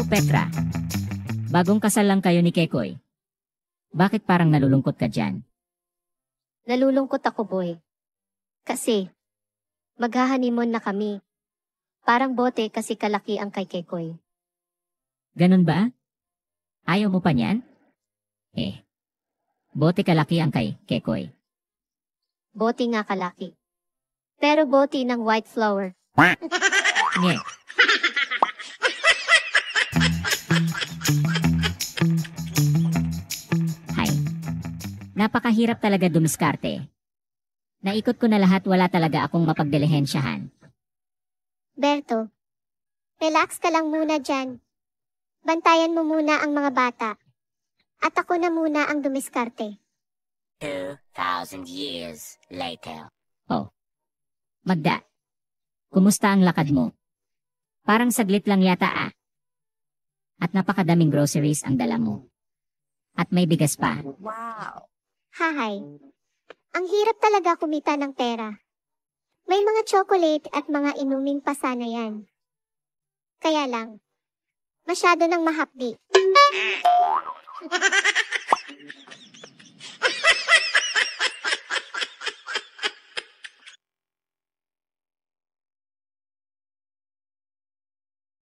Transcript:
Petra. Bagong kasal lang kayo ni Kekoy. Bakit parang nalulungkot ka dyan? Nalulungkot ako, boy. Kasi, maghahanimon na kami. Parang bote kasi kalaki ang kay Kekoy. Ganun ba? Ayaw mo pa niyan? Bote kalaki ang kay Kekoy. Bote nga kalaki. Pero bote ng white flower. Nge. Hay. Napakahirap talaga dumiskarte. Naikot ko na lahat, wala talaga akong mapagdelehensyahan. Berto, relax ka lang muna dyan. Bantayan mo muna ang mga bata. At ako na muna ang dumiskarte. 2,000 years later. Oh. Magda. Kumusta ang lakad mo? Parang saglit lang yata ah. At napakadaming groceries ang dala mo. At may bigas pa. Wow. Hahay. Ang hirap talaga kumita ng pera. May mga chocolate at mga inuming pa sana yan. Kaya lang, masyado nang mahapdi.